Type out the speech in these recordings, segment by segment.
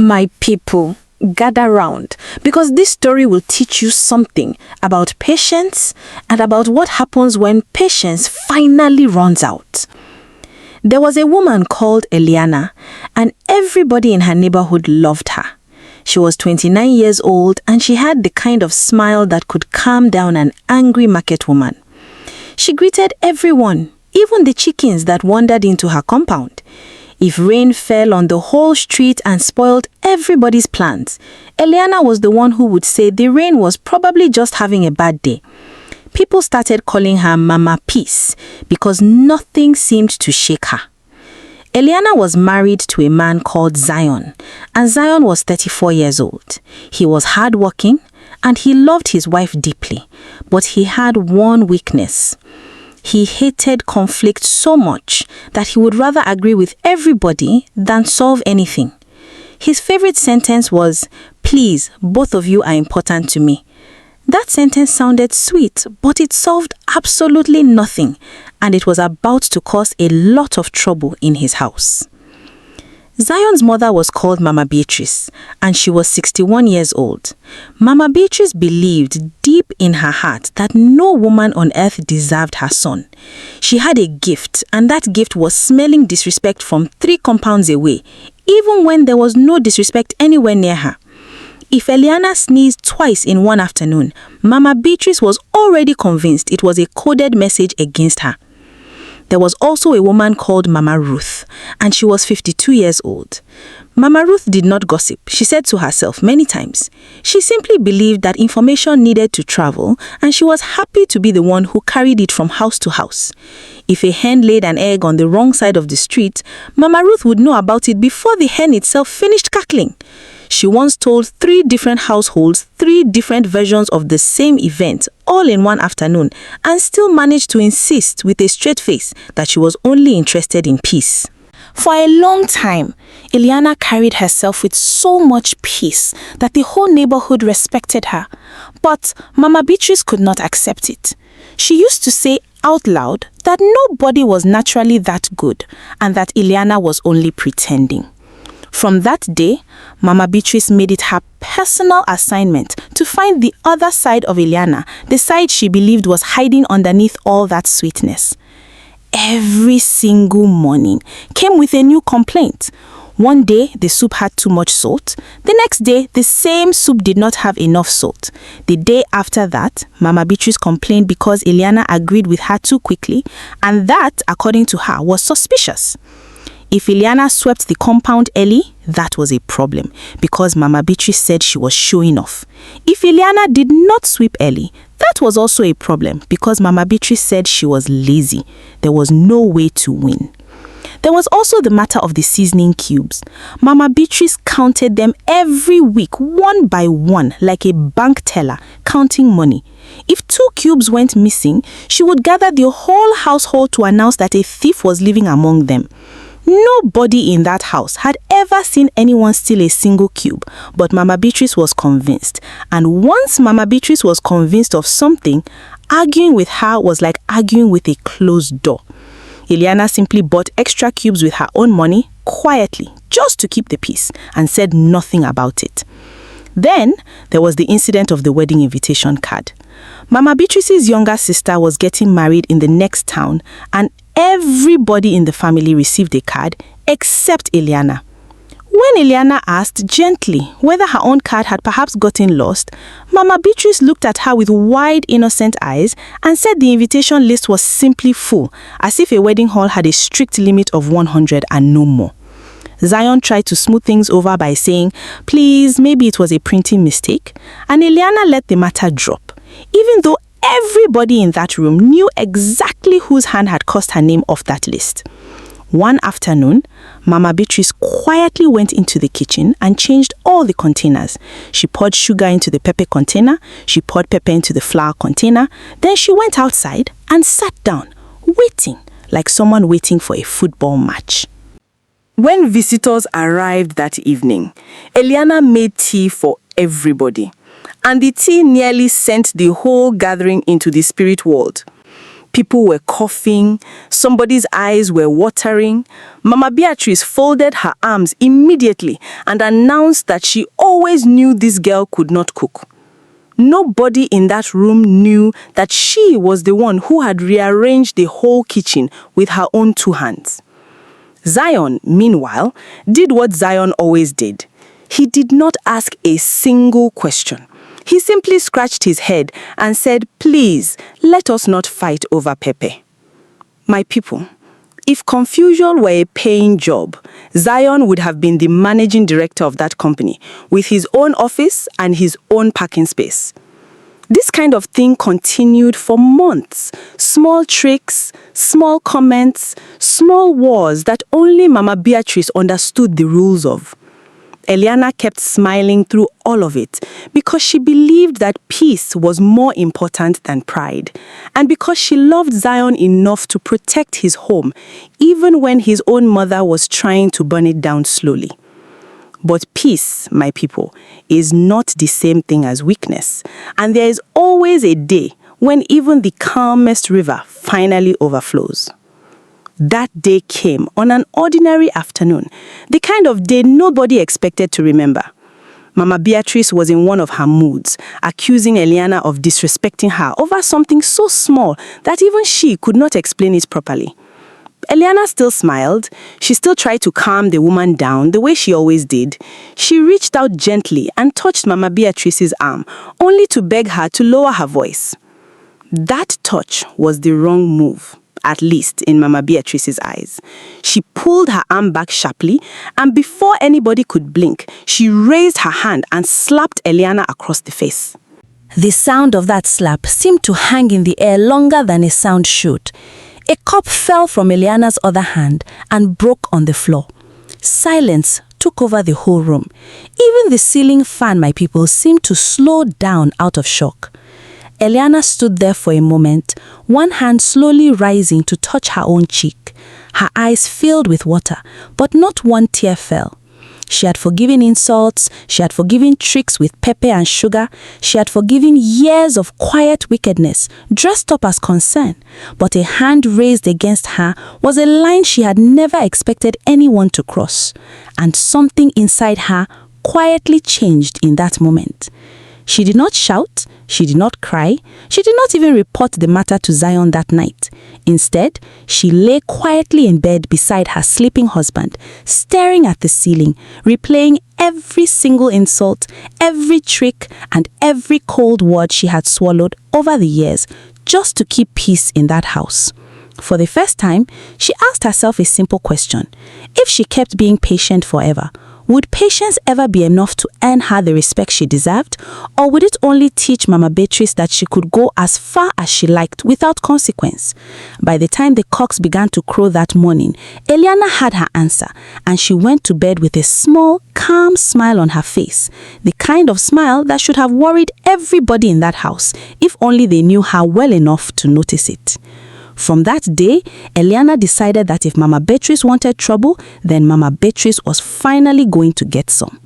My people, gather round, because this story will teach you something about patience and about what happens when patience finally runs out. There was a woman called Eliana, and everybody in her neighborhood loved her. She was 29 years old, and she had the kind of smile that could calm down an angry market woman. She greeted everyone, even the chickens that wandered into her compound. If rain fell on the whole street and spoiled everybody's plans, Eliana was the one who would say the rain was probably just having a bad day. People started calling her Mama Peace because nothing seemed to shake her. Eliana was married to a man called Zion, and Zion was 34 years old. He was hardworking, and he loved his wife deeply, but he had one weakness. He hated conflict so much that he would rather agree with everybody than solve anything. His favorite sentence was, "Please, both of you are important to me." That sentence sounded sweet, but it solved absolutely nothing, and it was about to cause a lot of trouble in his house. Zion's mother was called Mama Beatrice, and she was 61 years old. Mama Beatrice believed deep in her heart that no woman on earth deserved her son. She had a gift, and that gift was smelling disrespect from 3 compounds away, even when there was no disrespect anywhere near her. If Eliana sneezed twice in one afternoon, Mama Beatrice was already convinced it was a coded message against her. There was also a woman called Mama Ruth, and she was 52 years old. Mama Ruth did not gossip, she said to herself many times. She simply believed that information needed to travel, and she was happy to be the one who carried it from house to house. If a hen laid an egg on the wrong side of the street, Mama Ruth would know about it before the hen itself finished cackling. She once told 3 different households 3 different versions of the same event all in one afternoon, and still managed to insist with a straight face that she was only interested in peace. For a long time, Eliana carried herself with so much peace that the whole neighborhood respected her. But Mama Beatrice could not accept it. She used to say out loud that nobody was naturally that good and that Eliana was only pretending. From that day, Mama Beatrice made it her personal assignment to find the other side of Eliana, the side she believed was hiding underneath all that sweetness. Every single morning came with a new complaint. One day, the soup had too much salt. The next day, the same soup did not have enough salt. The day after that, Mama Beatrice complained because Eliana agreed with her too quickly, and that, according to her, was suspicious. If Eliana swept the compound early, that was a problem because Mama Beatrice said she was showing off. If Eliana did not sweep early, that was also a problem because Mama Beatrice said she was lazy. There was no way to win. There was also the matter of the seasoning cubes. Mama Beatrice counted them every week, one by one, like a bank teller, counting money. If 2 cubes went missing, she would gather the whole household to announce that a thief was living among them. Nobody in that house had ever seen anyone steal a single cube, but Mama Beatrice was convinced. And once Mama Beatrice was convinced of something, arguing with her was like arguing with a closed door. Eliana simply bought extra cubes with her own money, quietly, just to keep the peace, and said nothing about it. Then, there was the incident of the wedding invitation card. Mama Beatrice's younger sister was getting married in the next town, and everybody in the family received a card except Eliana. When Eliana asked gently whether her own card had perhaps gotten lost, Mama Beatrice looked at her with wide, innocent eyes and said the invitation list was simply full, as if a wedding hall had a strict limit of 100 and no more. Zion tried to smooth things over by saying, please, maybe it was a printing mistake, and Eliana let the matter drop, even though everybody in that room knew exactly whose hand had caused her name off that list. One afternoon, Mama Beatrice quietly went into the kitchen and changed all the containers. She poured sugar into the pepper container, she poured pepper into the flour container, then she went outside and sat down, waiting, like someone waiting for a football match. When visitors arrived that evening, Eliana made tea for everybody, and the tea nearly sent the whole gathering into the spirit world. People were coughing. Somebody's eyes were watering. Mama Beatrice folded her arms immediately and announced that she always knew this girl could not cook. Nobody in that room knew that she was the one who had rearranged the whole kitchen with her own 2 hands. Zion, meanwhile, did what Zion always did. He did not ask a single question. He simply scratched his head and said, "Please, let us not fight over Pepe." My people, if confusion were a paying job, Zion would have been the managing director of that company with his own office and his own parking space. This kind of thing continued for months. Small tricks, small comments, small wars that only Mama Beatrice understood the rules of. Eliana kept smiling through all of it because she believed that peace was more important than pride, and because she loved Zion enough to protect his home, even when his own mother was trying to burn it down slowly. But peace, my people, is not the same thing as weakness, and there is always a day when even the calmest river finally overflows. That day came on an ordinary afternoon, the kind of day nobody expected to remember. Mama Beatrice was in one of her moods, accusing Eliana of disrespecting her over something so small that even she could not explain it properly. Eliana still smiled. She still tried to calm the woman down the way she always did. She reached out gently and touched Mama Beatrice's arm, only to beg her to lower her voice. That touch was the wrong move, at least in Mama Beatrice's eyes. She pulled her arm back sharply, and before anybody could blink, she raised her hand and slapped Eliana across the face. The sound of that slap seemed to hang in the air longer than a sound should. A cup fell from Eliana's other hand and broke on the floor. Silence took over the whole room. Even the ceiling fan, my people, seemed to slow down out of shock. Eliana stood there for a moment, one hand slowly rising to touch her own cheek. Her eyes filled with water, but not one tear fell. She had forgiven insults, she had forgiven tricks with pepper and sugar, she had forgiven years of quiet wickedness, dressed up as concern. But a hand raised against her was a line she had never expected anyone to cross. And something inside her quietly changed in that moment. She did not shout, she did not cry, she did not even report the matter to Zion that night. Instead, she lay quietly in bed beside her sleeping husband, staring at the ceiling, replaying every single insult, every trick, and every cold word she had swallowed over the years, just to keep peace in that house. For the first time, she asked herself a simple question. If she kept being patient forever, would patience ever be enough to earn her the respect she deserved? Or would it only teach Mama Beatrice that she could go as far as she liked without consequence? By the time the cocks began to crow that morning, Eliana had her answer, and she went to bed with a small, calm smile on her face, the kind of smile that should have worried everybody in that house, if only they knew her well enough to notice it. From that day, Eliana decided that if Mama Beatrice wanted trouble, then Mama Beatrice was finally going to get some.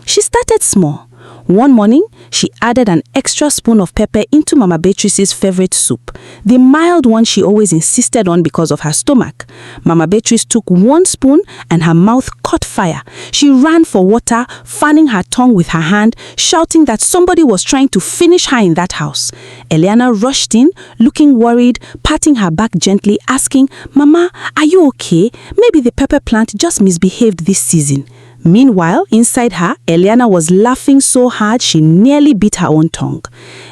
She started small. One morning, she added an extra spoon of pepper into Mama Beatrice's favorite soup, the mild one she always insisted on because of her stomach. Mama Beatrice took 1 spoon and her mouth caught fire. She ran for water, fanning her tongue with her hand, shouting that somebody was trying to finish her in that house. Eliana rushed in, looking worried, patting her back gently, asking, "Mama, are you okay? Maybe the pepper plant just misbehaved this season." Meanwhile, inside her, Eliana was laughing so hard she nearly bit her own tongue.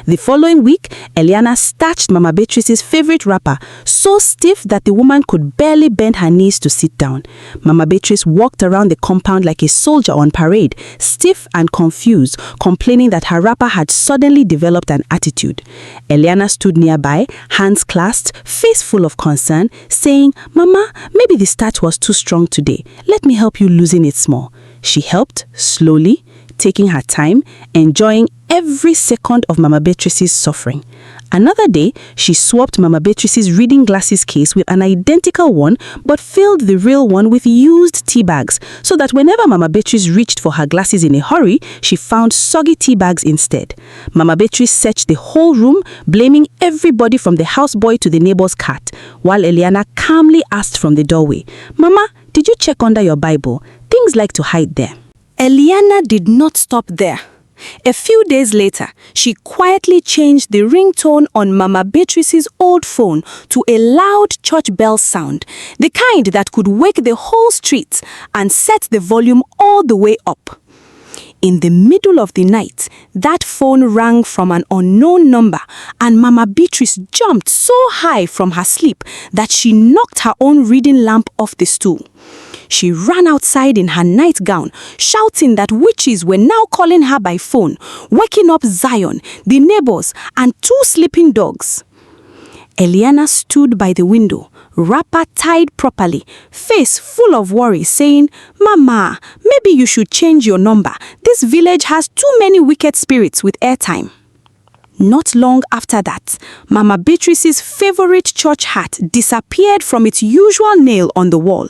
The following week, Eliana starched Mama Beatrice's favorite wrapper, so stiff that the woman could barely bend her knees to sit down. Mama Beatrice walked around the compound like a soldier on parade, stiff and confused, complaining that her wrapper had suddenly developed an attitude. Eliana stood nearby, hands clasped, face full of concern, saying, "Mama, maybe the starch was too strong today. Let me help you loosen it small." She helped, slowly, taking her time, enjoying every second of Mama Beatrice's suffering. Another day, she swapped Mama Beatrice's reading glasses case with an identical one, but filled the real one with used tea bags, so that whenever Mama Beatrice reached for her glasses in a hurry, she found soggy tea bags instead. Mama Beatrice searched the whole room, blaming everybody from the houseboy to the neighbor's cat, while Eliana calmly asked from the doorway, "Mama, did you check under your Bible? Things like to hide there." Eliana did not stop there. A few days later, she quietly changed the ringtone on Mama Beatrice's old phone to a loud church bell sound, the kind that could wake the whole street, and set the volume all the way up. In the middle of the night, that phone rang from an unknown number, and Mama Beatrice jumped so high from her sleep that she knocked her own reading lamp off the stool. She ran outside in her nightgown, shouting that witches were now calling her by phone, waking up Zion, the neighbors, and 2 sleeping dogs. Eliana stood by the window, wrapper tied properly, face full of worry, saying, "Mama, maybe you should change your number. This village has too many wicked spirits with airtime." Not long after that, Mama Beatrice's favorite church hat disappeared from its usual nail on the wall,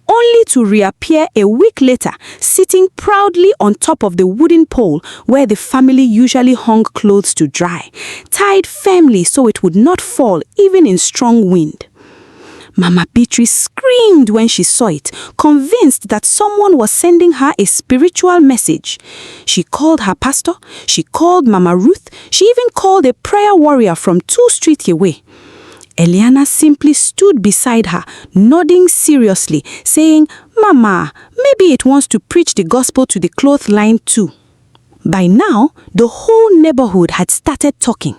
only to reappear a week later, sitting proudly on top of the wooden pole where the family usually hung clothes to dry, tied firmly so it would not fall even in strong wind. Mama Beatrice screamed when she saw it, convinced that someone was sending her a spiritual message. She called her pastor, she called Mama Ruth, she even called a prayer warrior from 2 streets away. Eliana simply stood beside her, nodding seriously, saying, "Mama, maybe it wants to preach the gospel to the clothesline too." By now, the whole neighborhood had started talking.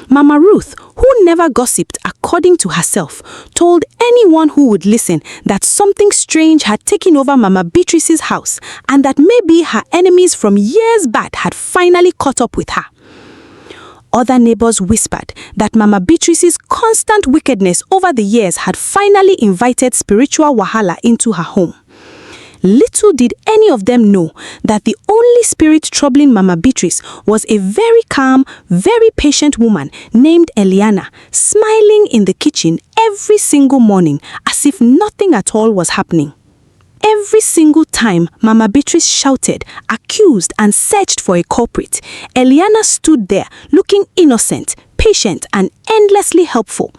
Mama Ruth, who never gossiped according to herself, told anyone who would listen that something strange had taken over Mama Beatrice's house, and that maybe her enemies from years back had finally caught up with her. Other neighbors whispered that Mama Beatrice's constant wickedness over the years had finally invited spiritual wahala into her home. Little did any of them know that the only spirit troubling Mama Beatrice was a very calm, very patient woman named Eliana, smiling in the kitchen every single morning as if nothing at all was happening. Every single time Mama Beatrice shouted, accused, and searched for a culprit, Eliana stood there looking innocent, patient, and endlessly helpful.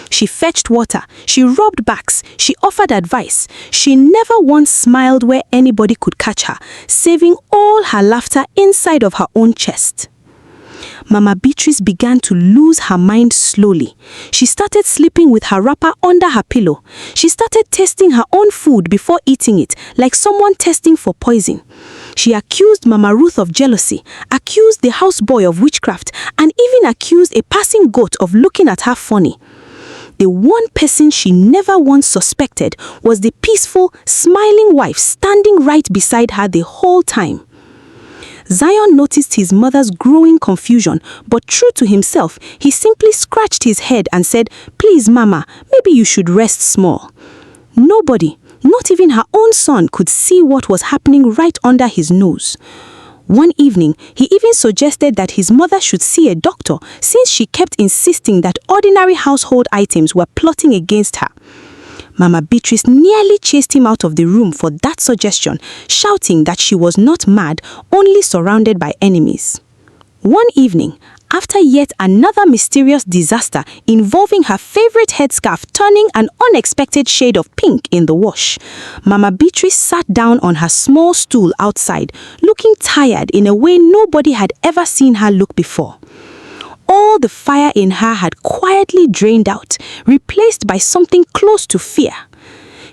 She fetched water, she rubbed backs, she offered advice. She never once smiled where anybody could catch her, saving all her laughter inside of her own chest. Mama Beatrice began to lose her mind slowly. She started sleeping with her wrapper under her pillow. She started tasting her own food before eating it, like someone testing for poison. She accused Mama Ruth of jealousy, accused the houseboy of witchcraft, and even accused a passing goat of looking at her funny. The one person she never once suspected was the peaceful, smiling wife standing right beside her the whole time. Zion noticed his mother's growing confusion, but true to himself, he simply scratched his head and said, "Please, Mama, maybe you should rest small." Nobody, not even her own son, could see what was happening right under his nose. One evening, he even suggested that his mother should see a doctor, since she kept insisting that ordinary household items were plotting against her. Mama Beatrice nearly chased him out of the room for that suggestion, shouting that she was not mad, only surrounded by enemies. One evening, after yet another mysterious disaster involving her favorite headscarf turning an unexpected shade of pink in the wash, Mama Beatrice sat down on her small stool outside, looking tired in a way nobody had ever seen her look before. All the fire in her had quietly drained out, replaced by something close to fear.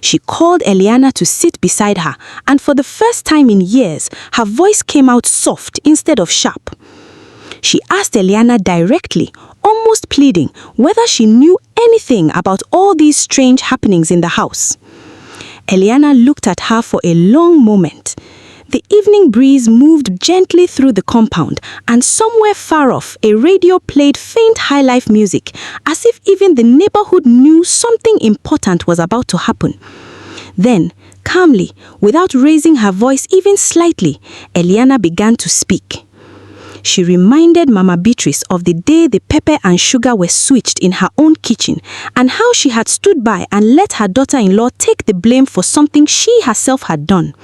She called Eliana to sit beside her, and for the first time in years, her voice came out soft instead of sharp. She asked Eliana directly, almost pleading, whether she knew anything about all these strange happenings in the house. Eliana looked at her for a long moment. The evening breeze moved gently through the compound, and somewhere far off, a radio played faint high-life music, as if even the neighborhood knew something important was about to happen. Then, Calmly, without raising her voice even slightly, Eliana began to speak. She reminded Mama Beatrice of the day the pepper and sugar were switched in her own kitchen and how she had stood by and let her daughter-in-law take the blame for something she herself had done.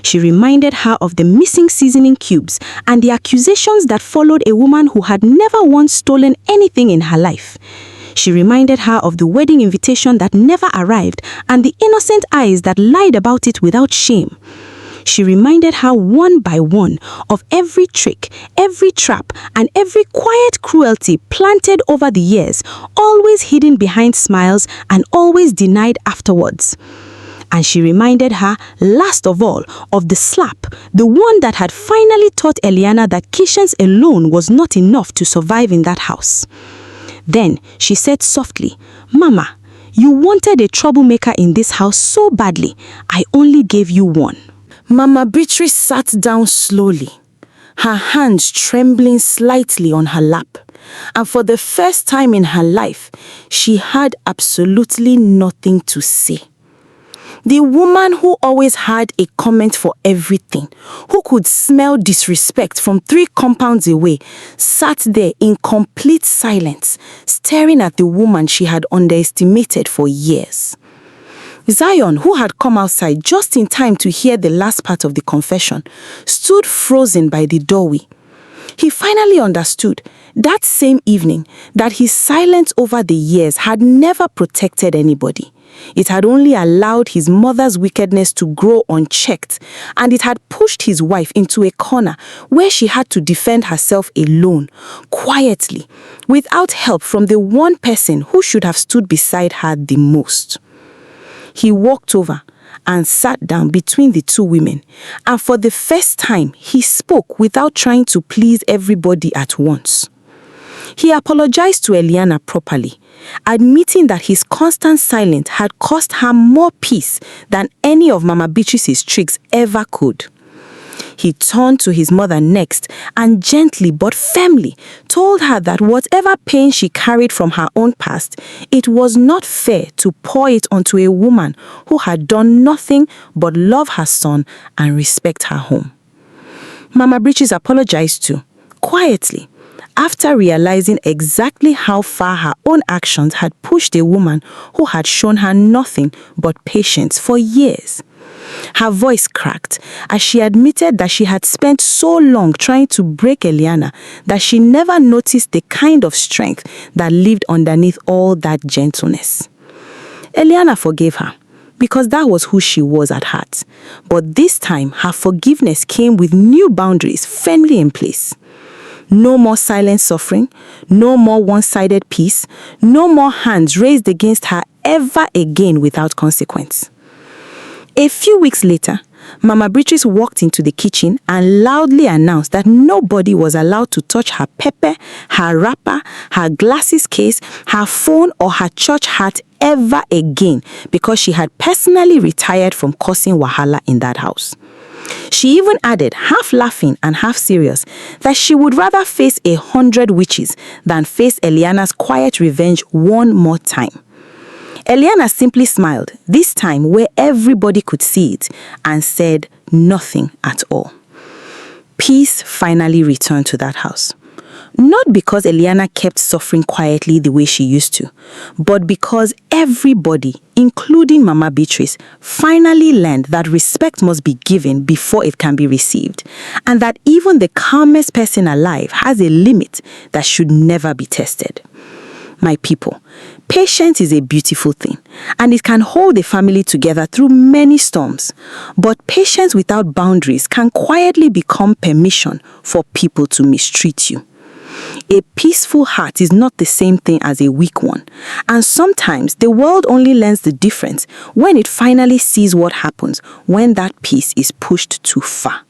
She reminded her of the missing seasoning cubes and the accusations that followed a woman who had never once stolen anything in her life. She reminded her of the wedding invitation that never arrived and the innocent eyes that lied about it without shame. She reminded her one by one of every trick, every trap, and every quiet cruelty planted over the years, always hidden behind smiles and always denied afterwards. And she reminded her, last of all, of the slap, the one that had finally taught Eliana that patience alone was not enough to survive in that house. Then she said softly, "Mama, you wanted a troublemaker in this house so badly. I only gave you one." Mama Beatrice sat down slowly, her hands trembling slightly on her lap. And for the first time in her life, she had absolutely nothing to say. The woman who always had a comment for everything, who could smell disrespect from 3 compounds away, sat there in complete silence, staring at the woman she had underestimated for years. Zion, who had come outside just in time to hear the last part of the confession, stood frozen by the doorway. He finally understood that same evening that his silence over the years had never protected anybody. It had only allowed his mother's wickedness to grow unchecked, and it had pushed his wife into a corner where she had to defend herself alone, quietly, without help from the one person who should have stood beside her the most. He walked over and sat down between the 2 women, and for the first time, he spoke without trying to please everybody at once. He apologized to Eliana properly, admitting that his constant silence had cost her more peace than any of Mama Beatrice's tricks ever could. He turned to his mother next and gently but firmly told her that whatever pain she carried from her own past, it was not fair to pour it onto a woman who had done nothing but love her son and respect her home. Mama Beatrice apologized too, quietly, after realizing exactly how far her own actions had pushed a woman who had shown her nothing but patience for years. Her voice cracked as she admitted that she had spent so long trying to break Eliana that she never noticed the kind of strength that lived underneath all that gentleness. Eliana forgave her, because that was who she was at heart. But this time, her forgiveness came with new boundaries firmly in place. No more silent suffering, no more one-sided peace, no more hands raised against her ever again without consequence. A few weeks later, Mama Beatrice walked into the kitchen and loudly announced that nobody was allowed to touch her pepper, her wrapper, her glasses case, her phone, or her church hat ever again because she had personally retired from causing wahala in that house. She even added, half laughing and half serious, that she would rather face 100 witches than face Eliana's quiet revenge one more time. Eliana simply smiled, this time where everybody could see it, and said nothing at all. Peace finally returned to that house. Not because Eliana kept suffering quietly the way she used to, but because everybody, including Mama Beatrice, finally learned that respect must be given before it can be received, and that even the calmest person alive has a limit that should never be tested. My people, patience is a beautiful thing, and it can hold a family together through many storms. But patience without boundaries can quietly become permission for people to mistreat you. A peaceful heart is not the same thing as a weak one, and sometimes the world only learns the difference when it finally sees what happens when that peace is pushed too far.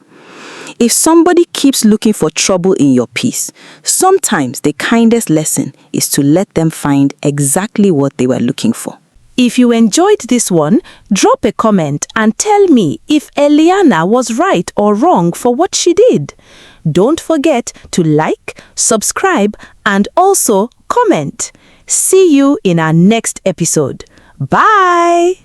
If somebody keeps looking for trouble in your peace, sometimes the kindest lesson is to let them find exactly what they were looking for. If you enjoyed this one, drop a comment and tell me if Eliana was right or wrong for what she did. Don't forget to like, subscribe, and also comment. See you in our next episode. Bye!